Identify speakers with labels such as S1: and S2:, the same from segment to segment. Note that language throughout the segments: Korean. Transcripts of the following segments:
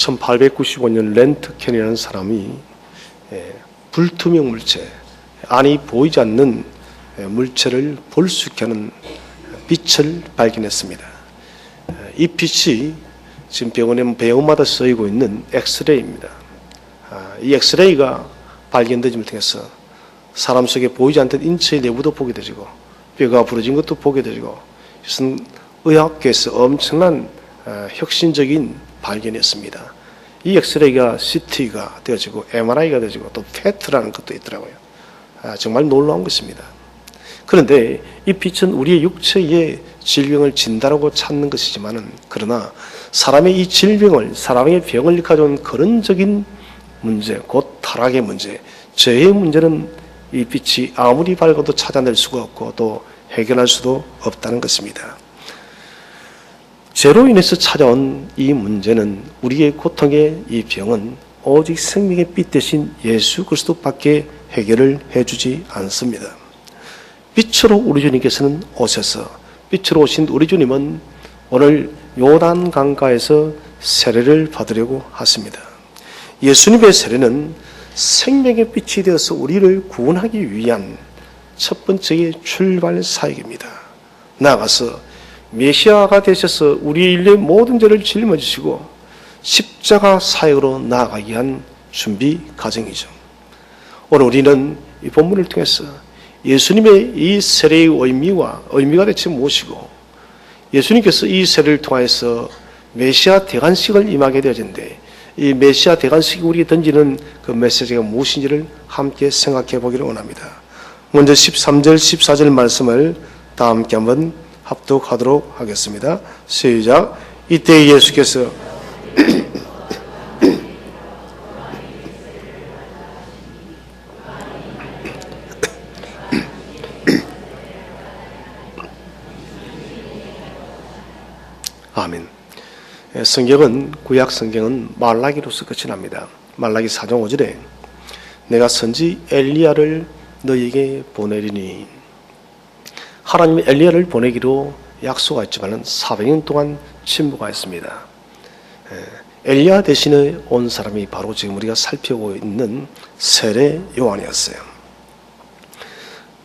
S1: 1895년 렌트켄이라는 사람이 불투명 물체, 안이 보이지 않는 물체를 볼 수 있게 하는 빛을 발견했습니다. 이 빛이 지금 병원에 배우마다 쓰이고 있는 엑스레이입니다. 이 엑스레이가 발견되짐을 통해서 사람 속에 보이지 않던 인체의 내부도 보게 되고 뼈가 부러진 것도 보게 되고, 이것은 의학계에서 엄청난 혁신적인 발견이었습니다. 이 엑스레이가 CT가 되어지고 MRI가 되어지고 또 PET라는 것도 있더라고요. 정말 놀라운 것입니다. 그런데 이 빛은 우리의 육체의 질병을 진단하고 찾는 것이지만은, 그러나 사람의 이 질병을, 사람의 병을 가져온 근원적인 문제, 곧 타락의 문제, 죄의 문제는 이 빛이 아무리 밝아도 찾아낼 수가 없고 또 해결할 수도 없다는 것입니다. 죄로 인해서 찾아온 이 문제는, 우리의 고통의 이 병은 오직 생명의 빛 대신 예수 그리스도밖에 해결을 해주지 않습니다. 빛으로 우리 주님께서는 오셔서, 빛으로 오신 우리 주님은 오늘 요단 강가에서 세례를 받으려고 하십니다. 예수님의 세례는 생명의 빛이 되어서 우리를 구원하기 위한 첫 번째의 출발 사역입니다. 나아가서 메시아가 되셔서 우리 인류의 모든 죄를 짊어지시고 십자가 사역으로 나아가기 위한 준비 과정이죠. 오늘 우리는 이 본문을 통해서 예수님의 이 세례의 의미가 대체 무엇이고, 예수님께서 이 세례를 통해서 메시아 대관식을 임하게 되어진데, 이 메시아 대관식이 우리에게 던지는 그 메시지가 무엇인지를 함께 생각해 보기를 원합니다. 먼저 13절, 14절 말씀을 다 함께 한번 합독하도록 하겠습니다. 시작. 이때 예수께서 아멘. 성경은, 구약 성경은 말라기로서 끝이 납니다. 말라기 4장 5절에 내가 선지 엘리야를 너에게 보내리니, 하나님이 엘리야를 보내기로 약속했지만 400년 동안 침묵하였습니다. 엘리야 대신에 온 사람이 바로 지금 우리가 살펴보고 있는 세례 요한이었어요.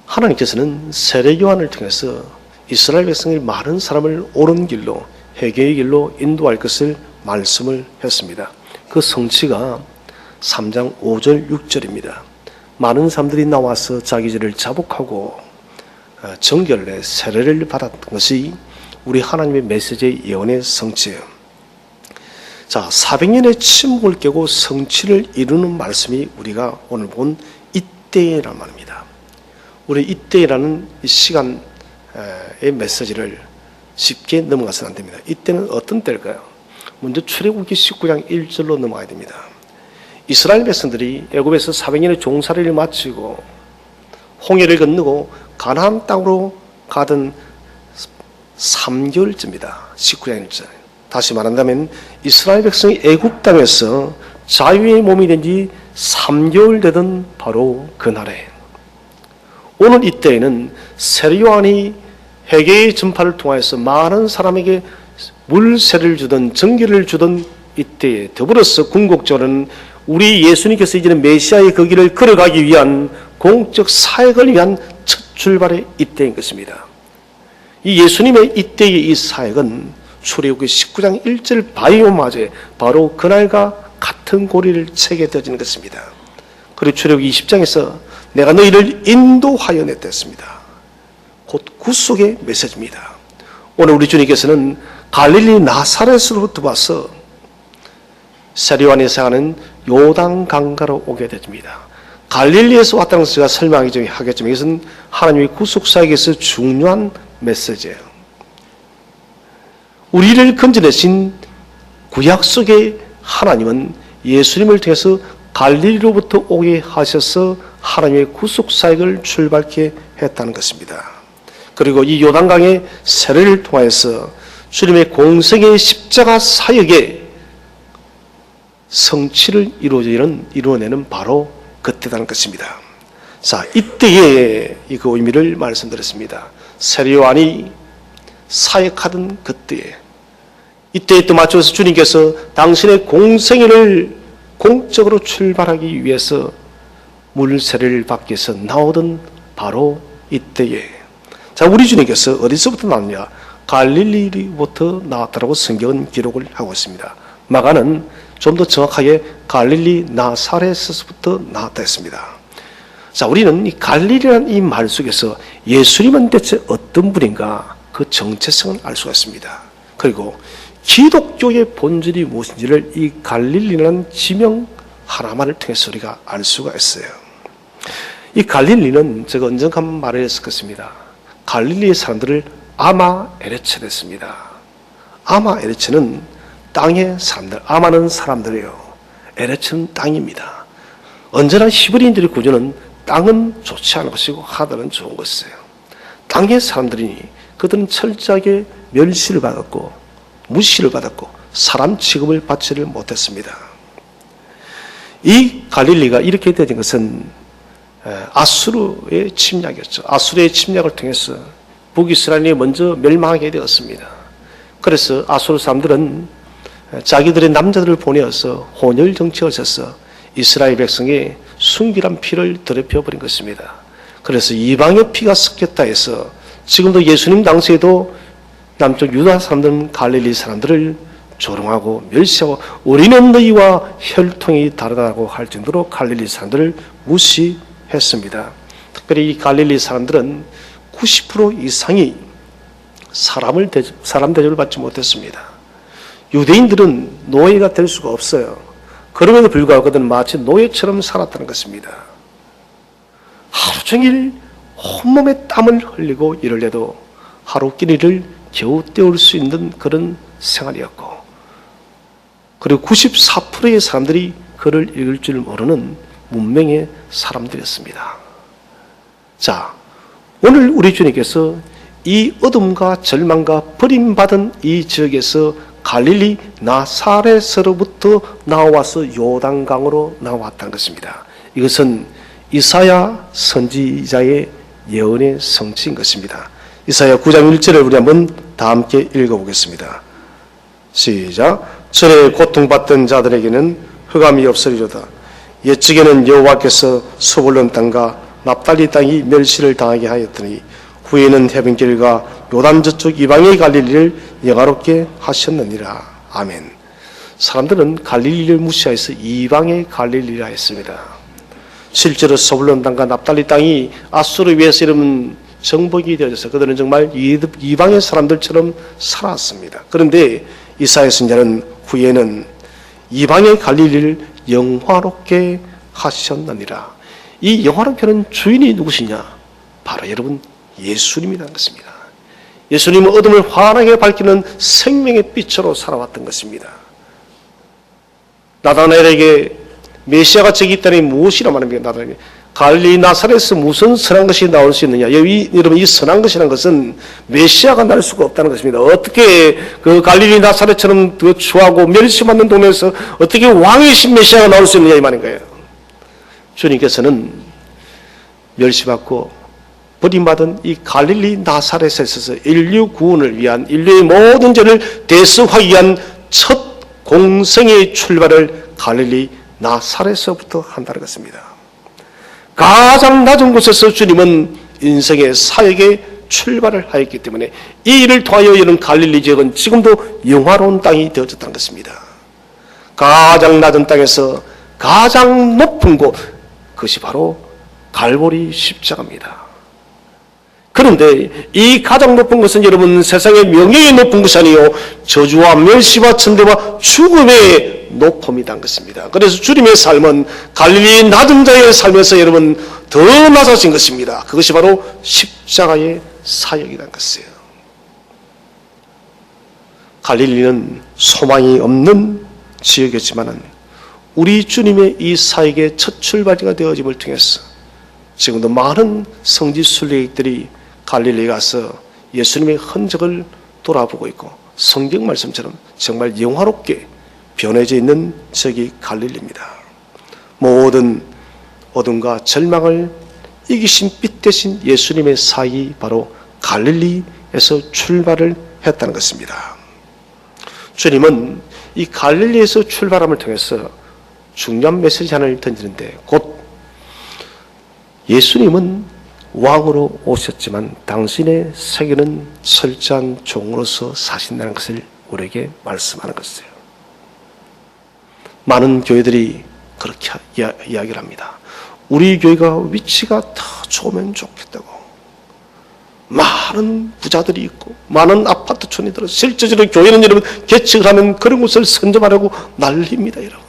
S1: 하나님께서는 세례 요한을 통해서 이스라엘 백성의 많은 사람을 옳은 길로, 회개의 길로 인도할 것을 말씀을 했습니다. 그 성취가 3장 5절 6절입니다. 많은 사람들이 나와서 자기 죄를 자복하고 정결에 세례를 받았던 것이 우리 하나님의 메시지의 예언의 성취예요. 자, 400년의 침묵을 깨고 성취를 이루는 말씀이 우리가 오늘 본 이때라는 말입니다. 우리 이때라는 이 시간의 메시지를 쉽게 넘어가서는 안 됩니다. 이때는 어떤 때일까요? 먼저 출애굽기 19장 1절로 넘어가야 됩니다. 이스라엘 백성들이 애굽에서 400년의 종살이를 마치고 홍해를 건너고 가나안 땅으로 가던 3개월째입니다. 19장 1절. 다시 말한다면 이스라엘 백성이 애굽 땅에서 자유의 몸이 된 지 3개월 되던 바로 그날에, 오늘 이때에는 세례 요한이 회개의 전파를 통해서 많은 사람에게 물세를 주던, 정결을 주던 이때에 더불어서 궁극적으로는 우리 예수님께서 이제는 메시아의 그 길을 걸어가기 위한 공적 사역을 위한 첫 출발의 이때인 것입니다. 이 예수님의 이때의 이 사역은 출애굽기 19장 1절 바이오마제, 바로 그날과 같은 고리를 채게 되어지는 것입니다. 그리고 출애굽기 20장에서 내가 너희를 인도하여 냈다. 곧 구속의 메시지입니다. 오늘 우리 주님께서는 갈릴리 나사렛으로부터 와서 세례 요한이 사역하는 요단 강가로 오게 됩니다. 갈릴리에서 왔다는 것을 제가 설명하기 하겠지만, 이것은 하나님의 구속 사역에서 중요한 메시지예요. 우리를 건져내신 구약 속의 하나님은 예수님을 통해서 갈릴리로부터 오게 하셔서 하나님의 구속 사역을 출발케 했다는 것입니다. 그리고 이 요단강의 세례를 통해서 주님의 공생의 십자가 사역의 성취를 이루어내는 바로 그때라는 것입니다. 자, 이때의 그 의미를 말씀드렸습니다. 세례 요한이 사역하던 그때에 이때에 또 맞춰서 주님께서 당신의 공생애를 공적으로 출발하기 위해서 물세례를 받기 위해서 나오던 바로 이때에, 자, 우리 주님께서 어디서부터 나왔냐? 갈릴리부터 나왔다라고 성경은 기록을 하고 있습니다. 마가는 좀 더 정확하게 갈릴리 나사렛에서부터 나왔다 했습니다. 자, 우리는 이 갈릴리라는 이 말 속에서 예수님은 대체 어떤 분인가, 그 정체성을 알 수가 있습니다. 그리고 기독교의 본질이 무엇인지를 이 갈릴리라는 지명 하나만을 통해서 우리가 알 수가 있어요. 이 갈릴리는 제가 언젠가 한번 말을 했었습니다. 갈릴리의 사람들을 아마 에레체라 했습니다. 아마 에레체는 땅의 사람들, 아마는 사람들이에요. 에레체는 땅입니다. 언제나 히브리인들의 구조는 땅은 좋지 않은 것이고 하늘은 좋은 것이에요. 땅의 사람들이니 그들은 철저하게 멸시를 받았고 무시를 받았고 사람 취급을 받지를 못했습니다. 이 갈릴리가 이렇게 되는 것은 아수르의 침략이었죠. 아수르의 침략을 통해서 북이스라엘이 먼저 멸망하게 되었습니다. 그래서 아수르 사람들은 자기들의 남자들을 보내어서 혼혈 정책을 써서 이스라엘 백성의 순결한 피를 더럽혀 버린 것입니다. 그래서 이방의 피가 섞였다 해서 지금도 예수님 당시에도 남쪽 유다 사람들은 갈릴리 사람들을 조롱하고 멸시하고 우리는 너희와 혈통이 다르다고 할 정도로 갈릴리 사람들을 무시했습니다. 특별히 이 갈릴리 사람들은 90% 이상이 사람 대접을 받지 못했습니다. 유대인들은 노예가 될 수가 없어요. 그럼에도 불구하고 그들은 마치 노예처럼 살았다는 것입니다. 하루 종일 온몸에 땀을 흘리고 일을 해도 하루끼리를 겨우 때울 수 있는 그런 생활이었고, 그리고 94%의 사람들이 글을 읽을 줄 모르는 문명의 사람들이었습니다. 자, 오늘 우리 주님께서 이 어둠과 절망과 버림받은 이 지역에서 갈릴리 나사렛으로부터 나와서 요단강으로 나왔다는 것입니다. 이것은 이사야 선지자의 예언의 성취인 것입니다. 이사야 9장 1절을 우리 한번 다 함께 읽어보겠습니다. 시작. 전에 고통받던 자들에게는 흑암이 없으리로다. 옛적에는 여호와께서 스불론 땅과 납달리 땅이 멸시를 당하게 하였더니 후에는 해변길과 요단 저쪽 이방의 갈릴리를 영화롭게 하셨느니라. 아멘. 사람들은 갈릴리를 무시해서 이방의 갈릴리라 했습니다. 실제로 스불론 땅과 납달리 땅이 아수르에 의해서 이러면 정복이 되어져서 그들은 정말 이방의 사람들처럼 살았습니다. 그런데 이사야 선지자는 후에는 이방의 갈릴리를 영화롭게 하셨느니라. 이 영화롭게 하는 주인이 누구시냐? 바로 여러분 예수님이라는 것입니다. 예수님은 어둠을 환하게 밝히는 생명의 빛으로 살아왔던 것입니다. 나다나엘에게 메시아가 저기 있다니 무엇이라 말합니까? 나다나엘이 갈릴리 나사렛에서 무슨 선한 것이 나올 수 있느냐? 여러분, 이 선한 것이라는 것은 메시아가 날 수가 없다는 것입니다. 어떻게 그 갈릴리 나사렛처럼 그 추하고 멸시받는 동네에서 어떻게 왕이신 메시아가 나올 수 있느냐 이 말인 거예요. 주님께서는 멸시받고 버림받은 이 갈릴리 나사렛에 있어서 인류 구원을 위한, 인류의 모든 죄를 대속하기 위한 첫 공생의 출발을 갈릴리 나사렛에서부터 한다는 것입니다. 가장 낮은 곳에서 주님은 인생의 사역에 출발을 하였기 때문에 이 일을 통하여 이런 갈릴리 지역은 지금도 영화로운 땅이 되어졌다는 것입니다. 가장 낮은 땅에서 가장 높은 곳, 그것이 바로 갈보리 십자가입니다. 그런데 이 가장 높은 것은 여러분 세상의 명예의 높은 것이 아니요 저주와 멸시와 천대와 죽음의 높음이란 것입니다. 그래서 주님의 삶은 갈릴리 낮은 자의 삶에서 여러분 더 낮아진 것입니다. 그것이 바로 십자가의 사역이란 것이에요. 갈릴리는 소망이 없는 지역이었지만 우리 주님의 이 사역의 첫 출발지가 되어짐을 통해서 지금도 많은 성지 순례객들이 갈릴리에 가서 예수님의 흔적을 돌아보고 있고 성경 말씀처럼 정말 영화롭게 변해져 있는 지역이 갈릴리입니다. 모든 어둠과 절망을 이기신 빛 대신 예수님의 사역이 바로 갈릴리에서 출발을 했다는 것입니다. 주님은 이 갈릴리에서 출발함을 통해서 중요한 메시지 하나를 던지는데, 곧 예수님은 왕으로 오셨지만 당신의 세계는 철저한 종으로서 사신다는 것을 우리에게 말씀하는 것이에요. 많은 교회들이 그렇게 이야기를 합니다. 우리 교회가 위치가 더 좋으면 좋겠다고. 많은 부자들이 있고 많은 아파트촌이 들어 실제적으로 교회는 여러분 개척을 하면 그런 곳을 선점하려고 난립니다. 여러분.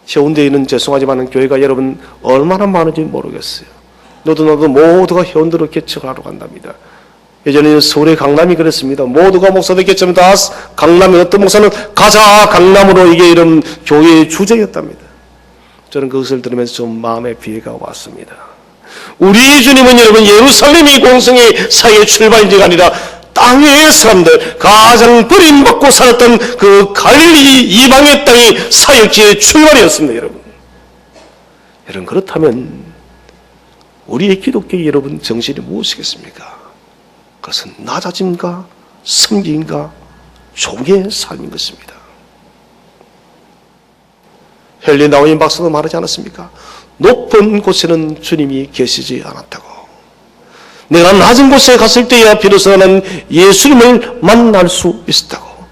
S1: 해운대에 있는 죄송하지만 교회가 여러분 얼마나 많은지 모르겠어요. 너도 모두가 해운대로 개척을 하러 간답니다. 예전에는 서울의 강남이 그랬습니다. 모두가 목사들 개척하면 다 강남에, 어떤 목사는 가자 강남으로, 이게 이런 교회의 주제였답니다. 저는 그것을 들으면서 좀 마음에 비애가 왔습니다. 우리 주님은 여러분 예루살렘이 공성의 사회의 출발지가 아니라 땅의 사람들, 가장 버림받고 살았던 그 갈릴리 이방의 땅이 사역지의 출발이었습니다. 여러분, 그렇다면 우리의 기독교 여러분 정신이 무엇이겠습니까? 그것은 낮아짐과 섬김과 종의 삶인 것입니다. 헨리 나우인 박사도 말하지 않았습니까? 높은 곳에는 주님이 계시지 않았다고. 내가 낮은 곳에 갔을 때야 비로소 나는 예수님을 만날 수 있었다고.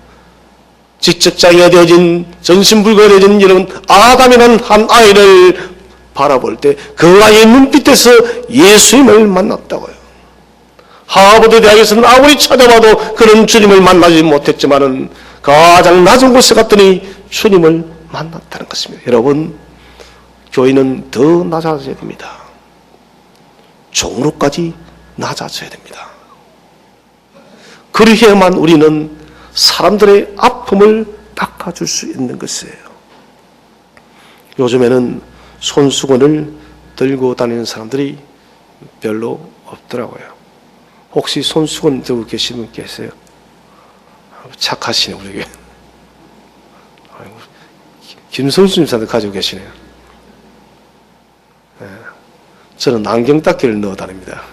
S1: 지적장애가 되어진, 정신불가되어진 여러분 아담이라는 한 아이를 바라볼 때 그 아이의 눈빛에서 예수님을 만났다고요. 하버드 대학에서는 아무리 찾아봐도 그런 주님을 만나지 못했지만은 가장 낮은 곳에 갔더니 주님을 만났다는 것입니다. 여러분, 교회는 더 낮아져야 됩니다. 종으로까지 낮아져야 됩니다. 그리해야만 우리는 사람들의 아픔을 닦아줄 수 있는 것이에요. 요즘에는 손수건을 들고 다니는 사람들이 별로 없더라고요. 혹시 손수건 들고 계시는 분 계세요? 착하시네, 우리 교회. 김성수 집사도 가지고 계시네요. 네. 저는 안경 닦기를 넣어 다닙니다.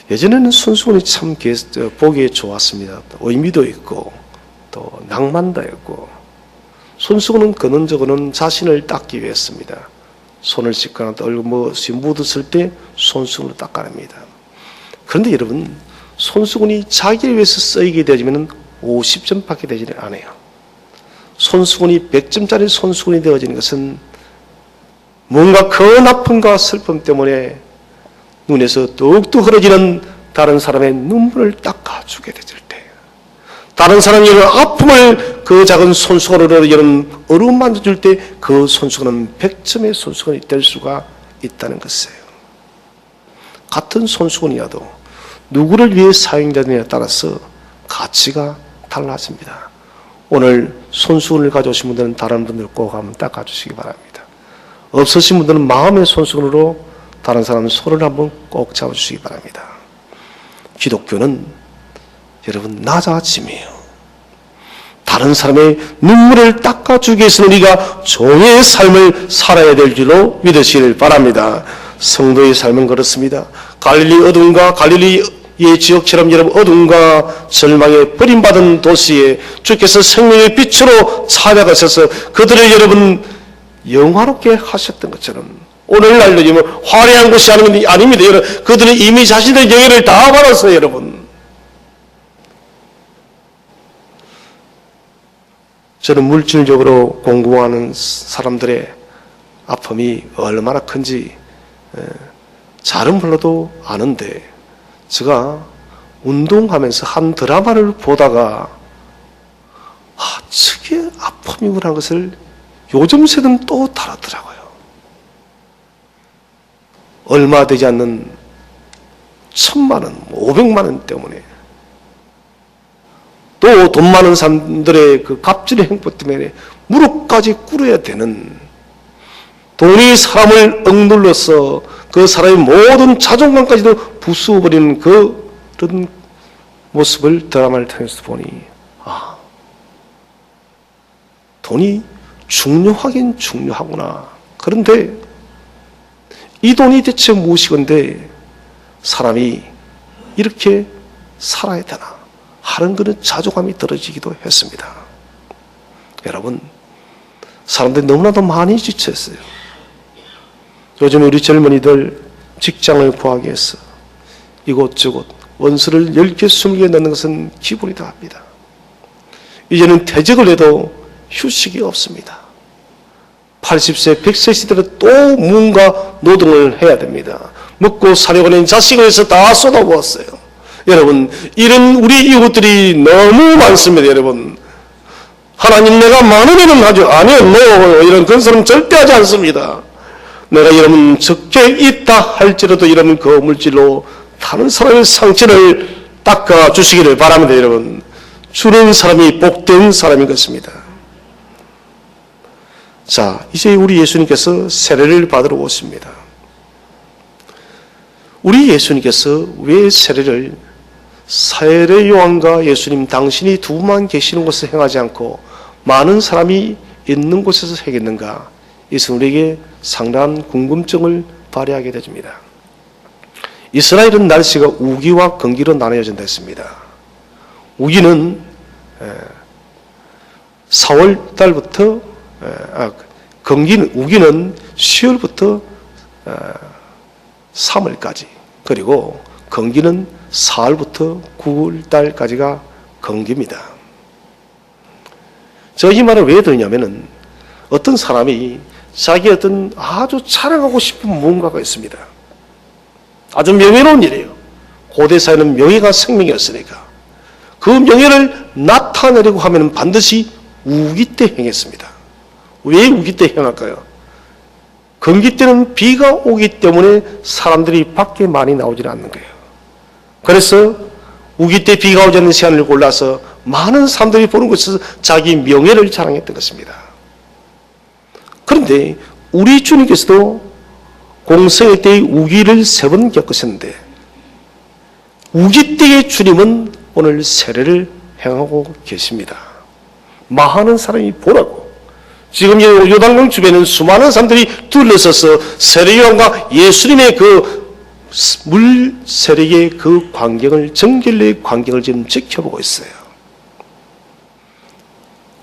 S1: 예전에는 손수건이 참 보기에 좋았습니다. 의미도 있고 또 낭만도 있고. 손수건은 근원적으로는 자신을 닦기 위해서입니다. 손을 씻거나 얼굴 묻었을 때 손수건으로 닦아냅니다. 그런데 여러분, 손수건이 자기를 위해서 쓰이게 되어지면 50점밖에 되지 않아요. 손수건이 100점짜리 손수건이 되어지는 것은 뭔가 큰 아픔과 슬픔 때문에 눈에서 뚝뚝 흐러지는 다른 사람의 눈물을 닦아주게 되질 때, 다른 사람의 아픔을 그 작은 손수건으로 이런 어루만 만져줄 때 그 손수건은 100점의 손수건이 될 수가 있다는 것이에요. 같은 손수건이라도 누구를 위해 사용되느냐에 따라서 가치가 달라집니다. 오늘 손수건을 가져오신 분들은 다른 분들 꼭 한번 닦아주시기 바랍니다. 없으신 분들은 마음의 손수건으로 다른 사람 손을 한번 꼭 잡아주시기 바랍니다. 기독교는 여러분 낮아짐이에요. 다른 사람의 눈물을 닦아주기 위해서는 우리가 종의 삶을 살아야 될 줄로 믿으시길 바랍니다. 성도의 삶은 그렇습니다. 갈릴리 어둠과 갈릴리의 지역처럼 여러분 어둠과 절망에 버림받은 도시에 주께서 생명의 빛으로 찾아가셔서 그들을 여러분 영화롭게 하셨던 것처럼 오늘날도 여러분 화려한 것이 아닙니다. 여러분 그들은 이미 자신의 영예를 다 받았어요. 여러분, 저는 물질적으로 공부하는 사람들의 아픔이 얼마나 큰지 잘은 몰라도 아는데, 제가 운동하면서 한 드라마를 보다가 저게 아픔이구나 것을 요즘 세대는 또 다르더라고요. 얼마 되지 않는 1,000만 원, 500만 원 때문에, 또 돈 많은 사람들의 그 갑질의 행보 때문에 무릎까지 꿇어야 되는, 돈이 사람을 억눌러서 그 사람의 모든 자존감까지도 부수어버리는 그런 모습을 드라마를 통해서 보니, 돈이 중요하긴 중요하구나. 그런데 이 돈이 대체 무엇이건데 사람이 이렇게 살아야 되나 하는 그런 자존감이 들어지기도 했습니다. 여러분, 사람들이 너무나도 많이 지쳤어요. 요즘 우리 젊은이들 직장을 구하기 위해서 이곳저곳 원서를 10개, 20개 넣는 것은 기본이다 합니다. 이제는 퇴직을 해도 휴식이 없습니다. 80세, 100세 시대로 또 뭔가 노동을 해야 됩니다. 먹고 살려고 하는 자식을 위해서 다 쏟아부었어요. 여러분, 이런 우리 이웃들이 너무 많습니다. 여러분, 하나님 내가 많으면 하죠. 아니요, no. 이런 그런 사람 절대 하지 않습니다. 내가 여러분 적게 있다 할지라도 여러분 그 물질로 다른 사람의 상처를 닦아 주시기를 바랍니다. 여러분, 주는 사람이 복된 사람인 것입니다. 자, 이제 우리 예수님께서 세례를 받으러 오십니다. 우리 예수님께서 왜 세례를 세례 요한과 예수님 당신이 두만 계시는 곳에 행하지 않고 많은 사람이 있는 곳에서 행했는가? 이것은 우리에게 상당한 궁금증을 발휘하게 되줍니다. 이스라엘은 날씨가 우기와 건기로 나뉘어진다 했습니다. 우기는 4월 달부터 우기는 10월부터 3월까지, 그리고 건기는 4월부터 9월 달까지가 건기입니다. 저 이 말을 왜 드리냐면은 어떤 사람이 자기 어떤 아주 자랑하고 싶은 무언가가 있습니다. 아주 명예로운 일이에요. 고대 사회는 명예가 생명이었으니까 그 명예를 나타내려고 하면 반드시 우기 때 행했습니다. 왜 우기 때 행할까요? 건기 때는 비가 오기 때문에 사람들이 밖에 많이 나오지 않는 거예요. 그래서 우기 때 비가 오지 않는 시간을 골라서 많은 사람들이 보는 곳에서 자기 명예를 자랑했던 것입니다. 그런데 우리 주님께서도 공생애 때의 우기를 3번 겪으셨는데 우기 때의 주님은 오늘 세례를 행하고 계십니다. 많은 사람이 보라고. 지금 요단강 주변에는 수많은 사람들이 둘러서서 세례요한과 예수님의 그 물 세례의 그 광경을, 정결의 광경을 지금 지켜보고 있어요.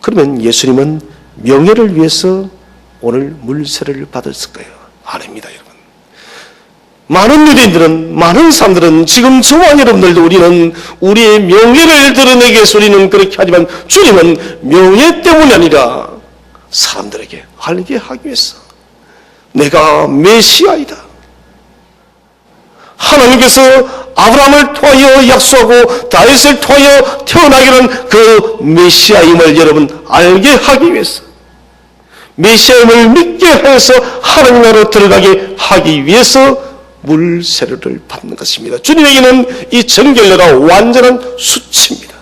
S1: 그러면 예수님은 명예를 위해서 오늘 물 세례를 받았을 거예요? 아닙니다, 여러분. 많은 유대인들은, 많은 사람들은, 지금 저와 여러분들도 우리는 우리의 명예를 드러내기 위해서 우리는 그렇게 하지만 주님은 명예 때문이 아니라 사람들에게 알게 하기 위해서 내가 메시아이다. 하나님께서 아브라함을 통하여 약속하고 다윗을 통하여 태어나기는 그 메시아임을 여러분 알게 하기 위해서, 메시아임을 믿게 해서 하나님 나라로 들어가게 하기 위해서 물 세례를 받는 것입니다. 주님에게는 이 정결례가 완전한 수치입니다.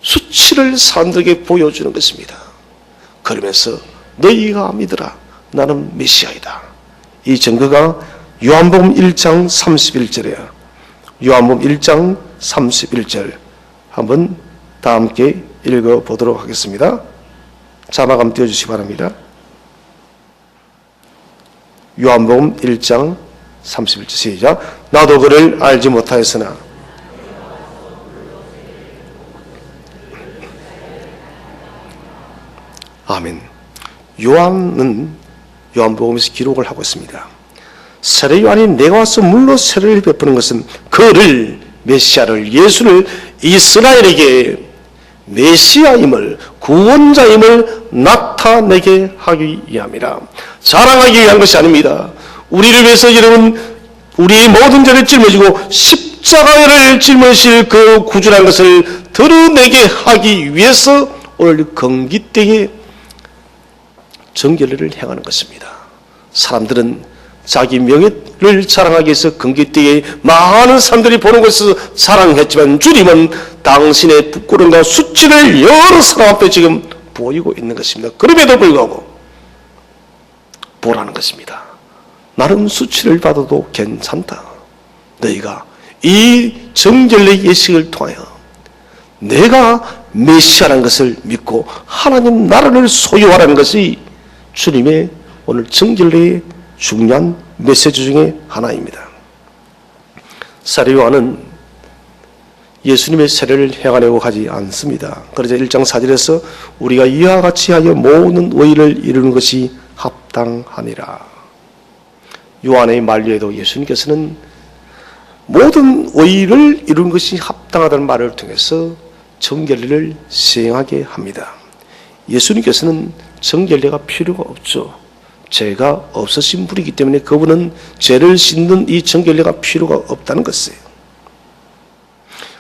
S1: 수치를 사람들에게 보여주는 것입니다. 그러면서 너희가 믿으라, 나는 메시아이다. 이 증거가 요한복음 1장 31절이에요. 요한복음 1장 31절 한번 다 함께 읽어보도록 하겠습니다. 자막 한번 띄워주시기 바랍니다. 요한복음 1장 31절 시작. 나도 그를 알지 못하였으나 아멘. 요한은 요한복음에서 기록을 하고 있습니다. 세례 요한이 내가 와서 물로 세례를 베푸는 것은 그를, 메시아를, 예수를 이스라엘에게 메시아임을, 구원자임을 나타내게 하기 위함이라. 자랑하기 위한 것이 아닙니다. 우리를 위해서 여러분 우리의 모든 죄를 짊어지고 십자가를 짊어질 그 구주라는 것을 드러내게 하기 위해서 오늘 건기 때에 정결례를 행하는 것입니다. 사람들은 자기 명예를 자랑하기 위해서 건기 때에 많은 사람들이 보는 것을 자랑했지만 주님은 당신의 부끄러움과 수치를 여러 사람 앞에 지금 보이고 있는 것입니다. 그럼에도 불구하고 보라는 것입니다. 나는 수치를 받아도 괜찮다. 너희가 이 정결례 예식을 통하여 내가 메시아라는 것을 믿고 하나님 나라를 소유하라는 것이 주님의 오늘 정결례의 중요한 메시지 중에 하나입니다. 사례요한은 예수님의 세례를 행하려고 하지 않습니다. 그러자 1장 4절에서 우리가 이와 같이 하여 모든 의를 이루는 것이 합당하니라. 요한의 만류에도 예수님께서는 모든 의를 이루는 것이 합당하다는 말을 통해서 정결례를 시행하게 합니다. 예수님께서는 정결례가 필요가 없죠. 죄가 없으신 분이기 때문에 그분은 죄를 씻는 이 정결례가 필요가 없다는 것이에요.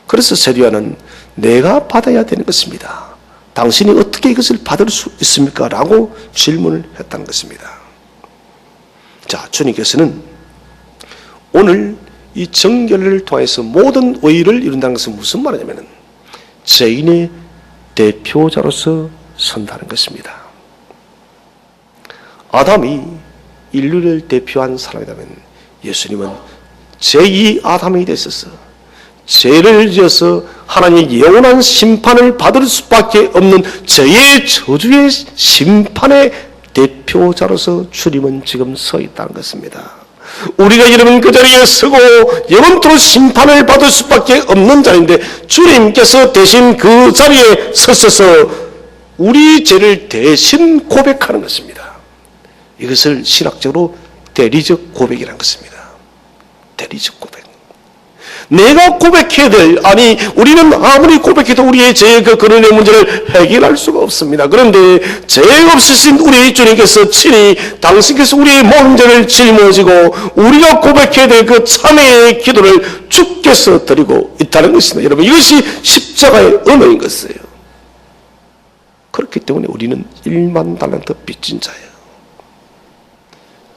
S1: 그래서 세례요한은 내가 받아야 되는 것입니다. 당신이 어떻게 이것을 받을 수 있습니까? 라고 질문을 했다는 것입니다. 자, 주님께서는 오늘 이 정결례를 통해서 모든 의를 이룬다는 것은 무슨 말이냐면 죄인의 대표자로서 선다는 것입니다. 아담이 인류를 대표한 사람이라면 예수님은 제2 아담이 되셔서 죄를 지어서 하나님의 영원한 심판을 받을 수밖에 없는 죄의 저주의 심판의 대표자로서 주님은 지금 서 있다는 것입니다. 우리가 여러분 그 자리에 서고 영원토록 심판을 받을 수밖에 없는 자리인데 주님께서 대신 그 자리에 서셔서 우리 죄를 대신 고백하는 것입니다. 이것을 신학적으로 대리적 고백이라는 것입니다. 대리적 고백. 내가 고백해야 될, 아니 우리는 아무리 고백해도 우리의 죄의 그 근원의 문제를 해결할 수가 없습니다. 그런데 죄 없으신 우리 주님께서 친히 당신께서 우리의 모든 죄를 짊어지고 우리가 고백해야 될 그 참회의 기도를 주께서 드리고 있다는 것입니다. 여러분, 이것이 십자가의 은혜인 것이에요. 그렇기 때문에 우리는 1만 달란트 빚진 자예요.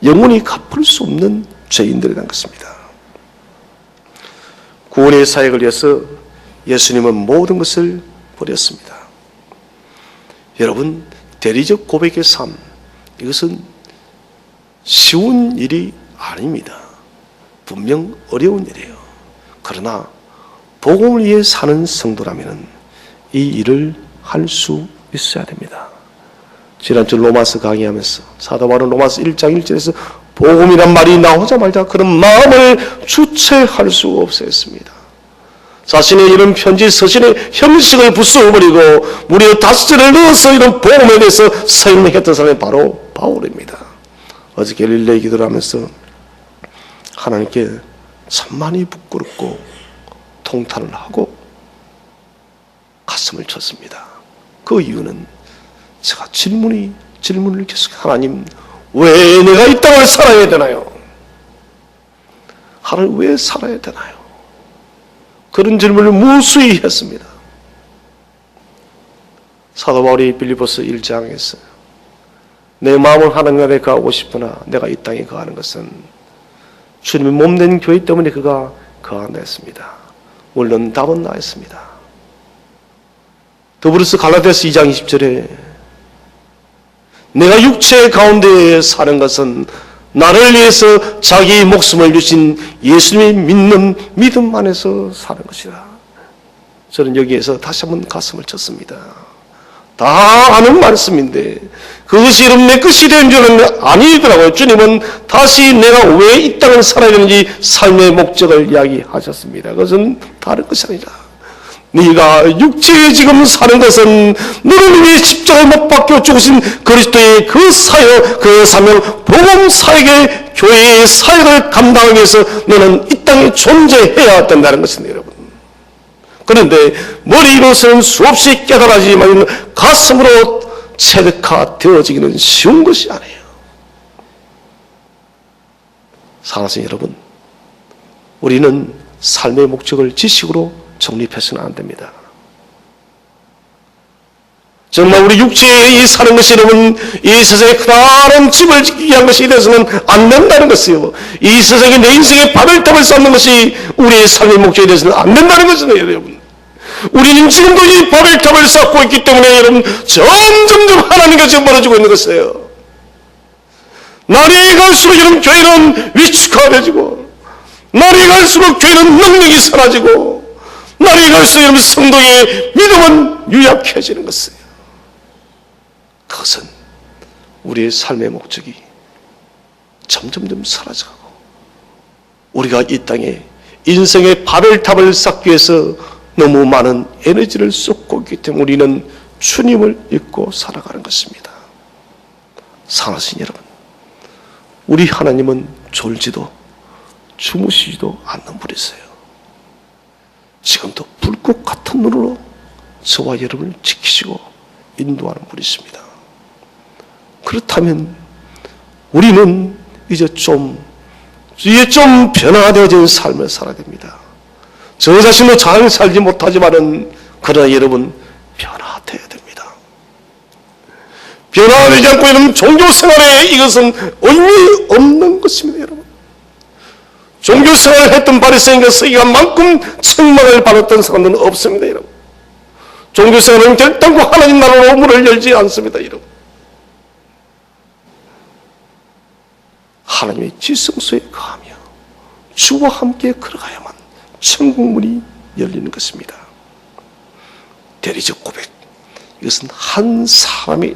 S1: 영원히 갚을 수 없는 죄인들이라는 것입니다. 구원의 사역을 위해서 예수님은 모든 것을 버렸습니다. 여러분, 대리적 고백의 삶, 이것은 쉬운 일이 아닙니다. 분명 어려운 일이에요. 그러나 복음을 위해 사는 성도라면 이 일을 할 수 있어야 됩니다. 지난주 로마서 강의하면서 사도 바울은 로마서 1장 1절에서 복음이란 말이 나오자마자 그런 마음을 주체할 수가 없었습니다. 자신의 이런 편지 서신의 형식을 부숴버리고 무려 5절을 넣어서 이런 복음에 대해서 설명했던 사람이 바로 바울입니다. 어저께 릴레이 기도를 하면서 하나님께 천만이 부끄럽고 통탄을 하고 가슴을 쳤습니다. 그 이유는 제가 질문을 계속, 하나님, 왜 내가 이 땅을 살아야 되나요? 하나님, 왜 살아야 되나요? 그런 질문을 무수히 했습니다. 사도 바울이 빌립보서 1장에서 내 마음은 하나님 나라에 거하고 싶으나 내가 이 땅에 거하는 것은 주님의 몸된 교회 때문에 그가 거한다 했습니다. 물론 답은 나였습니다. 더불어서 갈라디아서 2장 20절에 내가 육체 가운데 사는 것은 나를 위해서 자기 목숨을 주신 예수님이 믿는 믿음 안에서 사는 것이다. 저는 여기에서 다시 한번 가슴을 쳤습니다. 다 아는 말씀인데 그것이 여러분 내 것이 되는 줄은 아니더라고요. 주님은 다시 내가 왜 이 땅을 살아야 되는지 삶의 목적을 이야기하셨습니다. 그것은 다른 것이 아니라 네가 육체에 지금 사는 것은 너를 위해 십자가에 못 박혀 죽으신 그리스도의 그 사역, 그 사명, 복음 사역의 교회의 사역을 감당하기 위해서 너는 이 땅에 존재해야 된다는 것입니다, 여러분. 그런데 머리로서는 수없이 깨달아지만 가슴으로 체득화되어지기는 쉬운 것이 아니에요. 사랑하는 여러분, 우리는 삶의 목적을 지식으로 정립해서는 안 됩니다. 정말 우리 육체에 사는 것이 여러분 이 세상에 크다란 집을 짓기 위한 것이 되어서는 안 된다는 것이요. 이 세상에 내 인생의 바벨탑을 쌓는 것이 우리의 삶의 목적이 되어서는 안 된다는 것이에요, 여러분. 우리는 지금도 이 바벨탑을 쌓고 있기 때문에 여러분 점점점 하나님과 멀어지고 있는 것이에요. 날이 갈수록 여러분 교회는 위축화되지고 날이 갈수록 교회는 능력이 사라지고 날이 갈수록 여러분 성도의 믿음은 유약해지는 것이에요. 그것은 우리의 삶의 목적이 점점점 사라져가고 우리가 이 땅에 인생의 바벨탑을 쌓기 위해서 너무 많은 에너지를 쏟고 있기 때문에 우리는 주님을 잊고 살아가는 것입니다. 사랑하신 여러분, 우리 하나님은 졸지도 주무시지도 않는 분이세요. 지금도 불꽃 같은 눈으로 저와 여러분을 지키시고 인도하는 분이십니다. 그렇다면 우리는 이제 좀 변화되어진 삶을 살아야 됩니다. 저 자신도 잘 살지 못하지만은 그러나 여러분 변화되어야 됩니다. 변화되지 않고 있는 종교생활에 이것은 의미 없는 것입니다. 여러분, 종교생활을 했던 바리새인과 서기관만큼 책망을 받았던 사람들은 없습니다. 여러분, 종교생활은 결단코 하나님 나라로 문을 열지 않습니다. 여러분, 하나님의 지성소에 거하며 주와 함께 걸어가야만 천국문이 열리는 것입니다. 대리적 고백, 이것은 한 사람이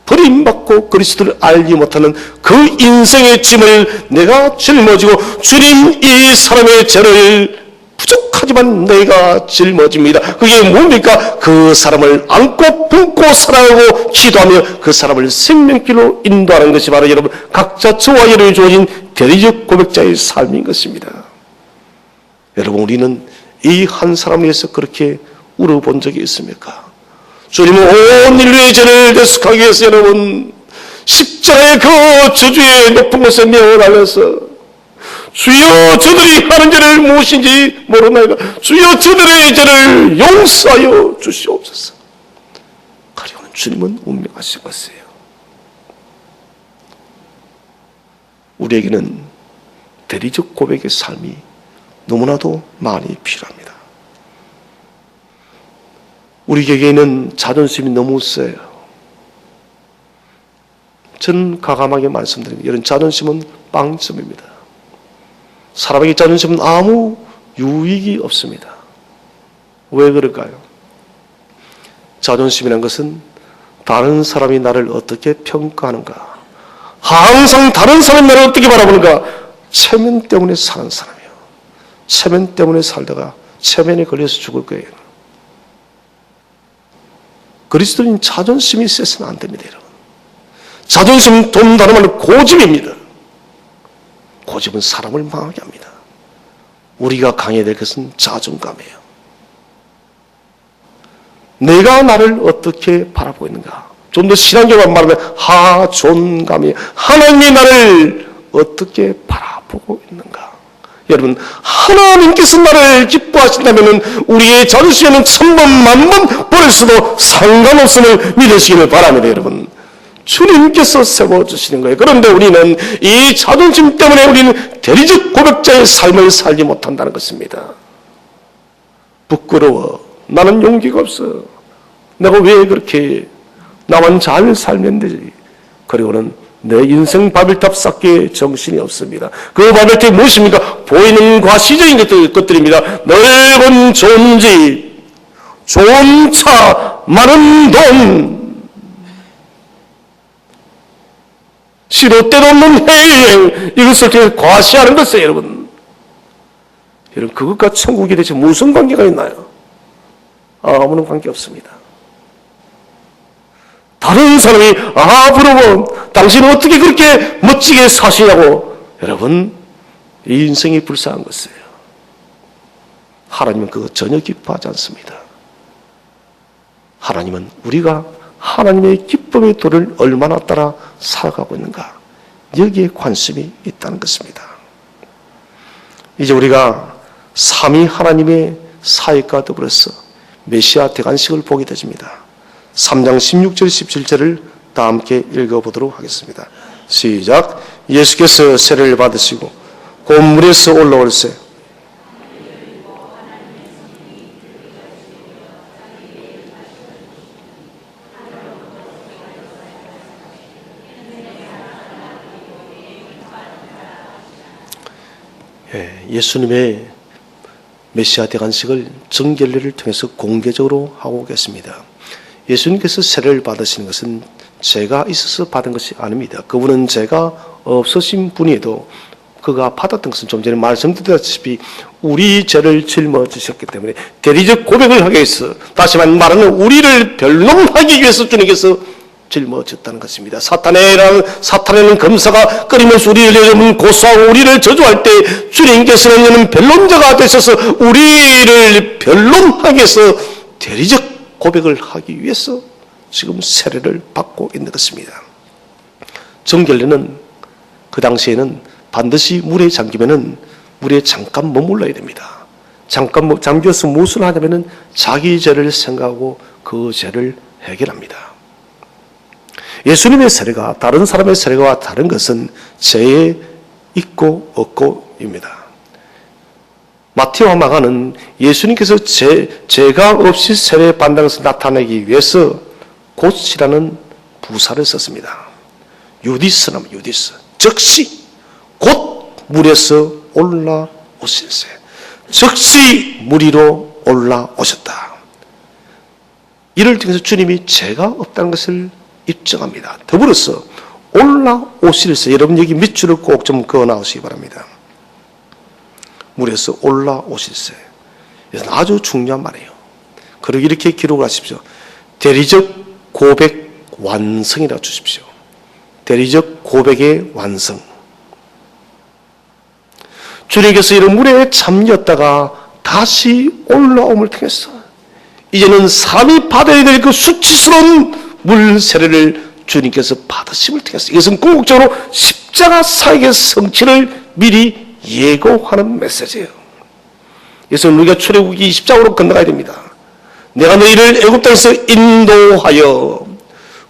S1: 버림받고 그리스도를 알지 못하는 그 인생의 짐을 내가 짊어지고 주님, 이 사람의 죄를 부족하지만 내가 짊어집니다. 그게 뭡니까? 그 사람을 안고 품고 사랑하고 기도하며 그 사람을 생명길로 인도하는 것이 바로 여러분 각자 저와 여러분이 주어진 대리적 고백자의 삶인 것입니다. 여러분, 우리는 이 한 사람에 대해서 그렇게 울어본 적이 있습니까? 주님은 온 인류의 죄를 대속하기 위해서 여러분 십자가의 그 저주의 높은 곳에 내어 달려서 주여 저들이 하는 죄를 무엇인지 모르나이다. 주여 저들의 죄를 용서하여 주시옵소서. 가려는 주님은 운명하신 것이에요. 우리에게는 대리적 고백의 삶이 너무나도 많이 필요합니다. 우리에게는 자존심이 너무 세요. 저는 가감하게 말씀드립니다. 이런 자존심은 빵점입니다. 사람에게 자존심은 아무 유익이 없습니다. 왜 그럴까요? 자존심이란 것은 다른 사람이 나를 어떻게 평가하는가, 항상 다른 사람이 나를 어떻게 바라보는가, 체면 때문에 사는 사람이에요. 체면 때문에 살다가 체면에 걸려서 죽을 거예요. 그리스도인 자존심이 세서는 안 됩니다, 여러분. 자존심은 돈 다른 말로 고집입니다. 고집은 사람을 망하게 합니다. 우리가 강해야 될 것은 자존감이에요. 내가 나를 어떻게 바라보고 있는가. 좀 더 신앙적으로 말하면 하존감이에요. 하나님이 나를 어떻게 바라보고 있는가. 여러분, 하나님께서 나를 기뻐하신다면 우리의 자존심에는 1000번 만번 버렸어도 상관없음을 믿으시기를 바랍니다. 여러분, 주님께서 세워주시는 거예요. 그런데 우리는 이 자존심 때문에 우리는 대리적 고백자의 삶을 살지 못한다는 것입니다. 부끄러워, 나는 용기가 없어, 내가 왜 그렇게 나만 잘 살면 되지. 그리고는 내 인생 바벨탑 쌓기에 정신이 없습니다. 그 바벨탑이 무엇입니까? 보이는 과시적인 것들입니다. 넓은 좋은 집, 좋은 차, 많은 돈, 시도 때도 없는 해행, 이것을 통해 과시하는 것이에요. 여러분, 그것과 천국에 대체 무슨 관계가 있나요? 아무런 관계 없습니다. 다른 사람이 부러워, 당신은 어떻게 그렇게 멋지게 사시냐고. 여러분, 이 인생이 불쌍한 것이에요. 하나님은 그거 전혀 기뻐하지 않습니다. 하나님은 우리가 하나님의 기쁨의 도를 얼마나 따라 살아가고 있는가, 여기에 관심이 있다는 것입니다. 이제 우리가 삼위 하나님의 사역과 더불어서 메시아 대관식을 보게 되집니다. 3장 16절 17절을 다 함께 읽어보도록 하겠습니다. 시작. 예수께서 세례를 받으시고 곧 물에서 올라올세 예수님의 메시아 대관식을 정결례를 통해서 공개적으로 하고 계십니다. 예수님께서 세례를 받으시는 것은 죄가 있어서 받은 것이 아닙니다. 그분은 죄가 없으신 분이어도 그가 받았던 것은 좀 전에 말씀드렸다시피 우리 죄를 짊어지셨기 때문에 대리적 고백을 하기 위해서, 다시 말하면 우리를 변론하기 위해서 주님께서 짊어졌다는 것입니다. 사탄에는 검사가 끊임없이 우리를 여러분 고소하고 우리를 저주할 때 주님께서는 변론자가 되셔서 우리를 변론하기 위해서 대리적 고백을 하기 위해서 지금 세례를 받고 있는 것입니다. 정결례는 그 당시에는 반드시 물에 잠기면은 물에 잠깐 머물러야 됩니다. 잠깐 잠겨서 무엇을 하냐면은 자기 죄를 생각하고 그 죄를 해결합니다. 예수님의 세례가 다른 사람의 세례와 다른 것은 죄에 있고 없고입니다. 마태와 마가는 예수님께서 죄가 없이 세례 받는 것을 나타내기 위해서 곧이라는 부사를 썼습니다. 유디스라면 유디스, 즉시 곧 물에서 올라오실세. 즉시 물 위로 올라오셨다. 이를 통해서 주님이 죄가 없다는 것을 입증합니다. 더불어서 올라오실세. 여러분 여기 밑줄을 꼭 좀 그어 나오시기 바랍니다. 물에서 올라오실세. 이것은 아주 중요한 말이에요. 그리고 이렇게 기록을 하십시오. 대리적 고백 완성이라고 주십시오. 대리적 고백의 완성. 주님께서 이런 물에 잠겼다가 다시 올라옴을 통해서 이제는 사람이 받아야 될 그 수치스러운 물 세례를 주님께서 받으심을 통해서, 이것은 궁극적으로 십자가 사역의 성취를 미리 예고하는 메시지예요. 이것은 우리가 출애굽기 20장으로 건너가야 됩니다. 내가 너희를 애굽 땅에서 인도하여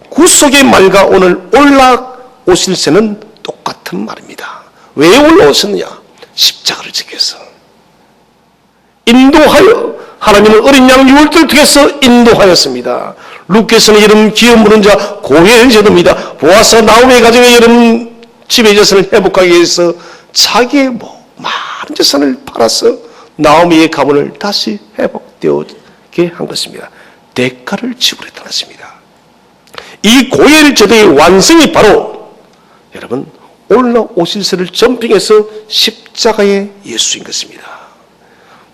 S1: 구속의 말과 오늘 올라오실새는 똑같은 말입니다. 왜 올라오셨느냐? 십자가를 지기 위해서. 인도하여, 하나님은 어린 양 유월절을 통해서 인도하였습니다. 루께서는 여러분 기업 무는 자 고해를 제도입니다. 보아서 나오미의 가정에 여러분 집의 재산을 회복하기 위해서 자기의 많은 재산을 팔아서 나오미의 가문을 다시 회복되게 한 것입니다. 대가를 지불했던 것입니다. 이 고해를 제도의 완성이 바로 여러분 올라오실새를 점핑해서 십자가의 예수인 것입니다.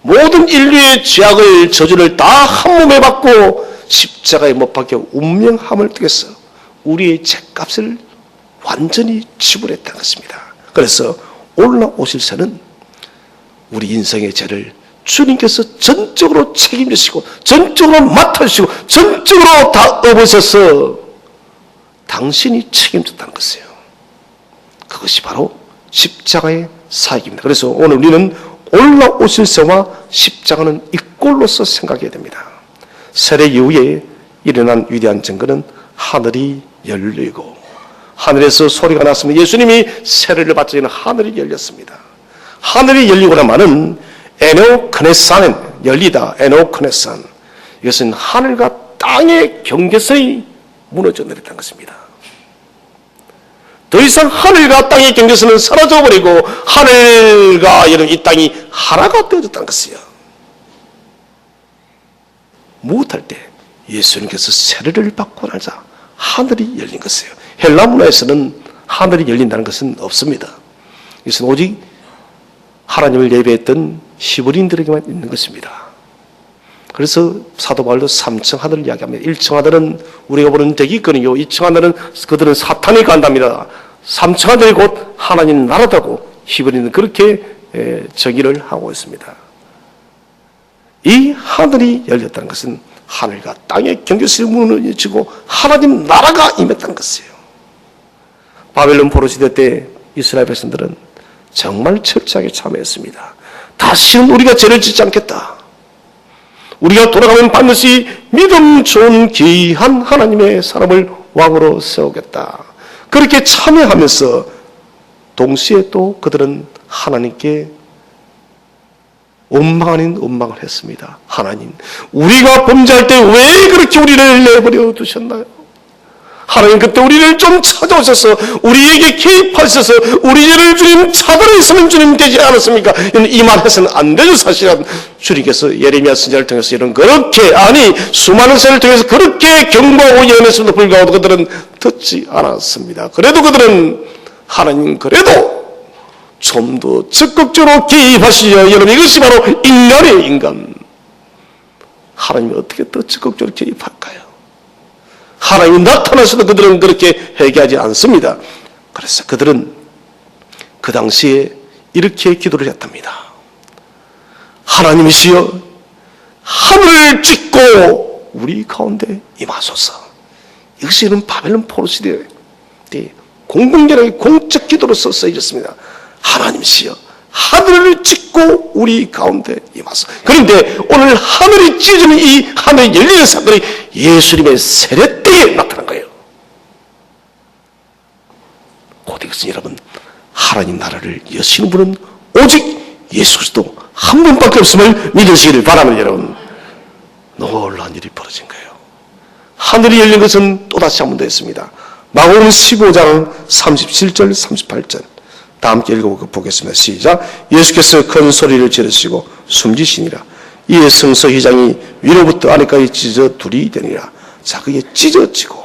S1: 모든 인류의 죄악을 저주를 다 한 몸에 받고 십자가에 못 박혀 운명함을 통해서 우리의 죄값을 완전히 지불했다는 것입니다. 그래서 올라오실새는 우리 인생의 죄를 주님께서 전적으로 책임지시고 전적으로 맡아주시고 전적으로 다 업으셔서 당신이 책임졌다는 것이에요. 그것이 바로 십자가의 사역입니다. 그래서 오늘 우리는 올라오실새와 십자가는 이꼴로서 생각해야 됩니다. 세례 이후에 일어난 위대한 증거는 하늘이 열리고, 하늘에서 소리가 났으면 예수님이 세례를 받기 전에 하늘이 열렸습니다. 하늘이 열리고란 말은 에노크네산, 열리다, 에노크네산. 이것은 하늘과 땅의 경계선이 무너져 내렸다는 것입니다. 더 이상 하늘과 땅의 경계선은 사라져버리고 하늘과 이 땅이 하나가 되어졌다는 것이에요. 무엇할 때? 예수님께서 세례를 받고 나자 하늘이 열린 것이에요. 헬라 문화에서는 하늘이 열린다는 것은 없습니다. 이것은 오직 하나님을 예배했던 히브리인들에게만 있는 것입니다. 그래서 사도 바울도 3층 하늘을 이야기합니다. 1층 하늘은 우리가 보는 대기권이요, 2층 하늘은 그들은 사탄이 간답니다. 3층 하늘이 곧 하나님 나라다고 히브리인은 그렇게 정의를 하고 있습니다. 이 하늘이 열렸다는 것은 하늘과 땅의 경계선이 무너지고 하나님 나라가 임했다는 것이에요. 바벨론 포로 시대 때 이스라엘 백성들은 정말 철저하게 참여했습니다. 다시는 우리가 죄를 짓지 않겠다. 우리가 돌아가면 반드시 믿음 좋은 귀한 하나님의 사람을 왕으로 세우겠다. 그렇게 참여하면서 동시에 또 그들은 하나님께 원망 아닌 원망을 했습니다. 하나님, 우리가 범죄할 때 왜 그렇게 우리를 내버려 두셨나요? 하나님, 그때 우리를 좀 찾아오셔서 우리에게 개입하셔서 우리 죄를 주님 차단했으면 주님 되지 않았습니까? 이 말 해서는 안 되죠. 사실은 주님께서 예레미야 선지자를 통해서 이런 그렇게, 아니 수많은 세를 통해서 그렇게 경고하고 예언했음에도 불구하고 그들은 듣지 않았습니다. 그래도 그들은 하나님, 그래도 좀 더 적극적으로 개입하시죠. 여러분, 이것이 바로 인간의 인간. 하나님이 어떻게 더 적극적으로 개입할까요? 하나님이 나타나서도 그들은 그렇게 회개하지 않습니다. 그래서 그들은 그 당시에 이렇게 기도를 했답니다. 하나님이시여, 하늘을 찢고 우리 가운데 임하소서. 이것이 이런 바벨론 포로시대의 공공연하게 공적 기도로서 쓰여졌습니다. 하나님이시여, 하늘을 찢고 우리 가운데 임하소서. 그런데 오늘 하늘이 찢어지는 이 하늘이 열리는 사건이 예수님의 세례 때에 나타난 거예요. 곧 이것은 여러분, 하나님 나라를 여시는 분은 오직 예수 그리스도 한 분밖에 없음을 믿으시기를 바랍니다. 여러분, 놀라운 일이 벌어진 거예요. 하늘이 열린 것은 또다시 한 번 더 했습니다. 마가복음 15장 37절 38절 다 함께 읽어보겠습니다. 시작. 예수께서 큰 소리를 지르시고 숨지시니라. 이에 성서 휘장이 위로부터 아래까지 찢어 둘이 되니라. 자, 그게 찢어지고,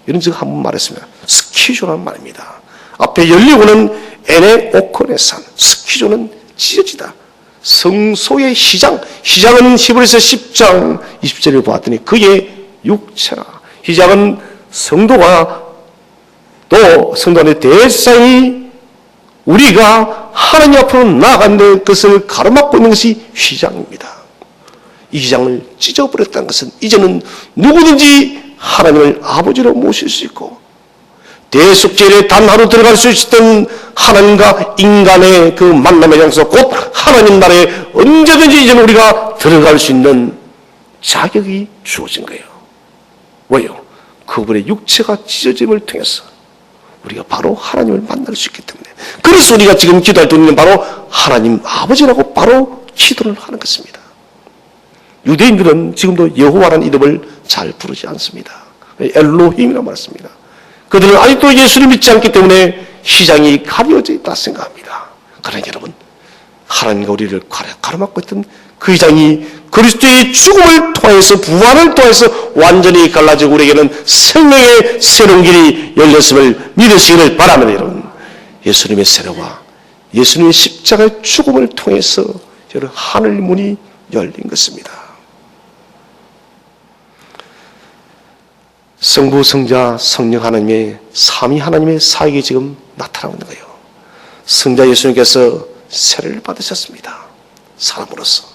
S1: 이런 즉 한 번 말했습니다. 스키조라는 말입니다. 앞에 열리고는 에네 오코네산, 스키조는 찢어지다. 성소의 휘장, 휘장은 히브리서 10장 20절을 보았더니 그의 육체라. 휘장은 성도가 또 성도 안에 대상이 우리가 하나님 앞으로 나아간다는 것을 가로막고 있는 것이 휘장입니다. 이 휘장을 찢어버렸다는 것은 이제는 누구든지 하나님을 아버지로 모실 수 있고 대속죄에 단 하루 들어갈 수 있었던 하나님과 인간의 그 만남의 장소, 곧 하나님 나라에 언제든지 이제는 우리가 들어갈 수 있는 자격이 주어진 거예요. 왜요? 그분의 육체가 찢어짐을 통해서 우리가 바로 하나님을 만날 수 있기 때문에, 그래서 우리가 지금 기도할 때는 바로 하나님 아버지라고 바로 기도를 하는 것입니다. 유대인들은 지금도 여호와라는 이름을 잘 부르지 않습니다. 엘로힘이라고 말했습니다. 그들은 아직도 예수를 믿지 않기 때문에 휘장이 가려져 있다 생각합니다. 그러나 여러분, 하나님과 우리를 가로막고 있던 그 휘장이 그리스도의 죽음을 통해서, 부활을 통해서 완전히 갈라지고 우리에게는 생명의 새로운 길이 열렸음을 믿으시기를 바랍니다. 여러분, 예수님의 세례와 예수님의 십자가의 죽음을 통해서 여러분, 하늘 문이 열린 것입니다. 성부, 성자, 성령 하나님의 삼위 하나님의 사역이 지금 나타나고 있는 거예요. 성자 예수님께서 세례를 받으셨습니다. 사람으로서.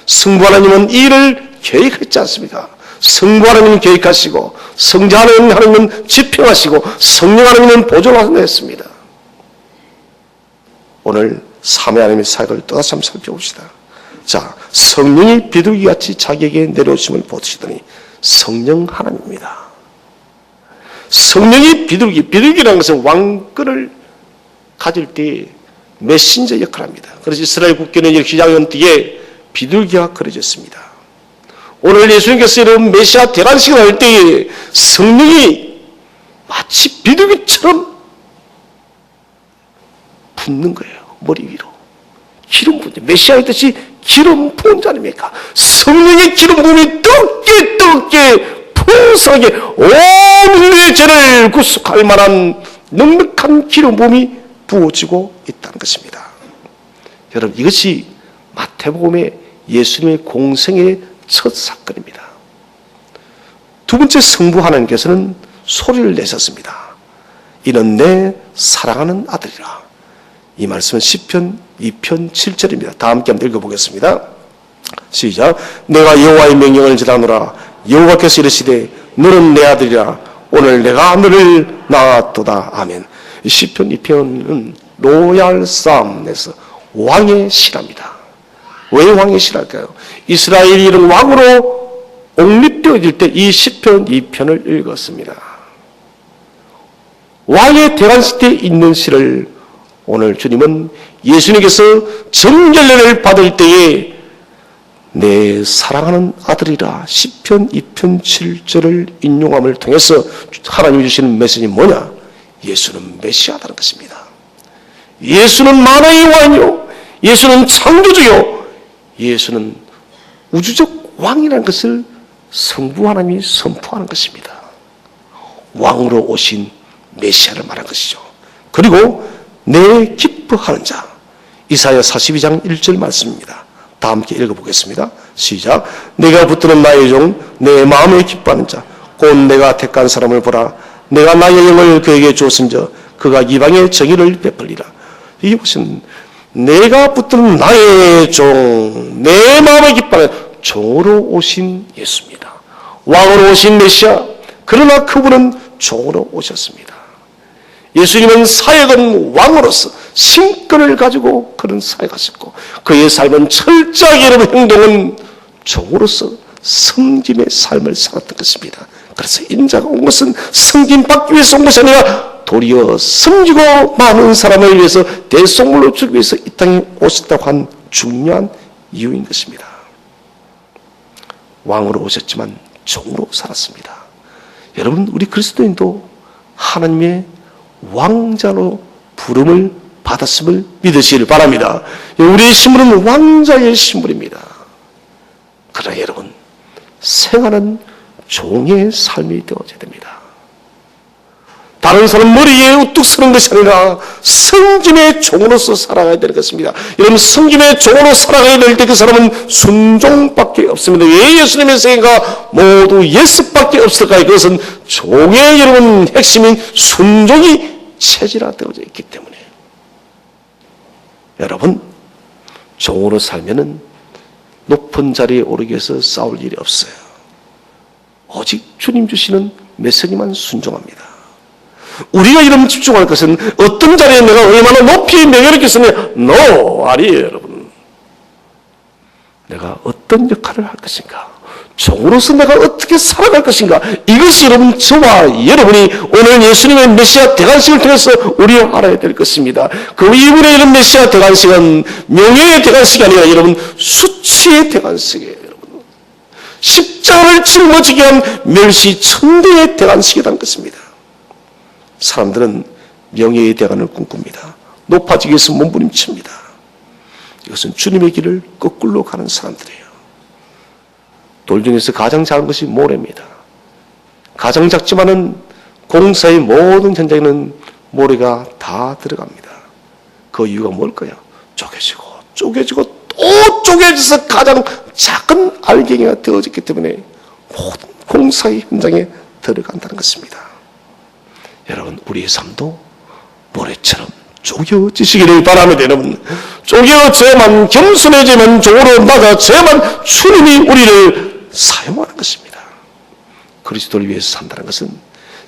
S1: 성부 하나님은 이 일을 계획했지 않습니까? 성부 하나님은 계획하시고, 성자 하나님은 집행하시고, 성령 하나님은 보존하셨습니다. 오늘 삼위 하나님의 사역을 또다시 한번 살펴봅시다. 자, 성령이 비둘기같이 자기에게 내려오심을 보시더니 성령 하나님입니다. 성령이 비둘기라는 것은 왕권을 가질 때 메신저 역할을 합니다. 그래서 이스라엘 국기는 휘장 뒤에 비둘기가 그려졌습니다. 오늘 예수님께서 이런 메시아 대관식을 할 때에 성령이 마치 비둘기처럼 붙는 거예요. 머리 위로. 기름 부은 자. 메시아의 뜻이 기름 부은 자 아닙니까? 성령의 기름 부음이 뜨겁게 풍성하게 온 인류의 죄를 구속할 만한 넉넉한 기름 부음이 부어지고 있다는 것입니다. 여러분, 이것이 마태복음의 예수님의 공생의 첫 사건입니다. 두 번째, 성부 하나님께서는 소리를 내셨습니다. 이는 내 사랑하는 아들이라. 이 말씀은 시편 2편 7절입니다. 다 함께 한번 읽어보겠습니다. 시작. 내가 여호와의 명령을 지라노라. 여호와께서 이르시되 너는 내 아들이라. 오늘 내가 너를 낳았도다. 아멘. 시편 2편은 로얄 싸움에서 왕의 시랍니다. 왜 왕의 시랄까요? 이스라엘이 이런 왕으로 옹립되어질 때 이 시편 2편을 읽었습니다. 왕의 대관식 때 있는 시를 오늘 주님은 예수님께서 정결례를 받을 때에 내 사랑하는 아들이라 시편 2편 7절을 인용함을 통해서 하나님이 주시는 메시지는 뭐냐? 예수는 메시아다는 것입니다. 예수는 만왕의 왕이요, 예수는 창조주요, 예수는 우주적 왕이라는 것을 성부 하나님이 선포하는 것입니다. 왕으로 오신 메시아를 말한 것이죠. 그리고 내 기쁨 기뻐하는 자. 이사야 42장 1절 말씀입니다. 다 함께 읽어보겠습니다. 시작. 내가 붙드는 나의 종, 내 마음에 기뻐하는 자, 곧 내가 택한 사람을 보라. 내가 나의 영을 그에게 주었은저 그가 이방의 정의를 베풀리라. 이게 무슨 내가 붙드는 나의 종, 내 마음에 기뻐하는 종으로 오신 예수입니다. 왕으로 오신 메시아. 그러나 그분은 종으로 오셨습니다. 예수님은 사역은 왕으로서 신권을 가지고 그런 사역하셨고 그의 삶은 철저하게 여러분 행동은 종으로서 섬김의 삶을 살았던 것입니다. 그래서 인자가 온 것은 섬김받기 위해서 온 것이 아니라 도리어 섬기고 많은 사람을 위해서 대속물로 주기 위해서 이 땅에 오셨다고 한 중요한 이유인 것입니다. 왕으로 오셨지만 종으로 살았습니다. 여러분, 우리 그리스도인도 하나님의 왕자로 부름을 받았음을 믿으시길 바랍니다. 우리의 신분은 왕자의 신분입니다. 그러나 여러분, 생활은 종의 삶이 되어져야 됩니다. 다른 사람 머리에 우뚝 서는 것이 아니라 성김의 종으로서 살아가야 되는 것입니다. 여러분, 성김의 종으로 살아가야 될 때 그 사람은 순종밖에 없습니다. 왜 예수님의 세계가 모두 예습밖에 없을까요? 그것은 종의 여러분 핵심인 순종이 체질화되어져 있기 때문에. 여러분, 종으로 살면은 높은 자리에 오르기 위해서 싸울 일이 없어요. 오직 주님 주시는 메시지만 순종합니다. 우리가 이러면 집중할 것은 어떤 자리에 내가 얼마나 높이 명예를 있겠으냐? No! 아니에요, 여러분. 내가 어떤 역할을 할 것인가? 종으로서 내가 어떻게 살아갈 것인가? 이것이 여러분, 저와 여러분이 오늘 예수님의 메시아 대관식을 통해서 우리가 알아야 될 것입니다. 그 이분의 이런 메시아 대관식은 명예의 대관식이 아니라 여러분, 수치의 대관식이에요, 여러분. 십자가를 짊어지게 한 멸시 천대의 대관식이라는 것입니다. 사람들은 명예의 대관을 꿈꿉니다. 높아지기 위해서 몸부림칩니다. 이것은 주님의 길을 거꾸로 가는 사람들이에요. 돌 중에서 가장 작은 것이 모래입니다. 가장 작지만은 공사의 모든 현장에는 모래가 다 들어갑니다. 그 이유가 뭘까요? 쪼개지고 또 쪼개져서 가장 작은 알갱이가 되어졌기 때문에 모든 공사의 현장에 들어간다는 것입니다. 여러분, 우리의 삶도 모래처럼 쪼개지시기를 바랍니다. 여러분, 쪼개져야만 겸손해지면 종으로 나가져야만 주님이 우리를 사용하는 것입니다. 그리스도를 위해서 산다는 것은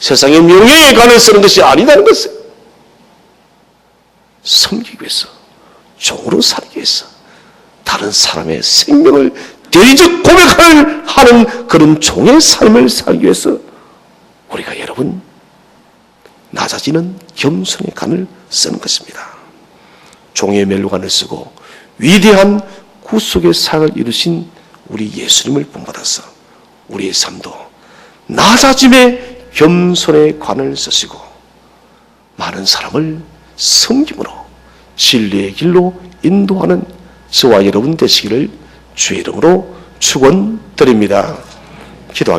S1: 세상의 명예에 관해 쓰는 것이 아니라는 것을 섬기기 위해서, 종으로 살기 위해서, 다른 사람의 생명을 대리적 고백을 하는 그런 종의 삶을 살기 위해서 우리가 여러분 낮아지는 겸손의 간을 쓰는 것입니다. 종의 멸류관을 쓰고 위대한 구속의 사역을 이루신 우리 예수님을 본받아서 우리의 삶도 낮아짐의 겸손의 관을 쓰시고 많은 사람을 섬김으로 진리의 길로 인도하는 저와 여러분 되시기를 주의 이름으로 축원드립니다. 기도하겠습니다.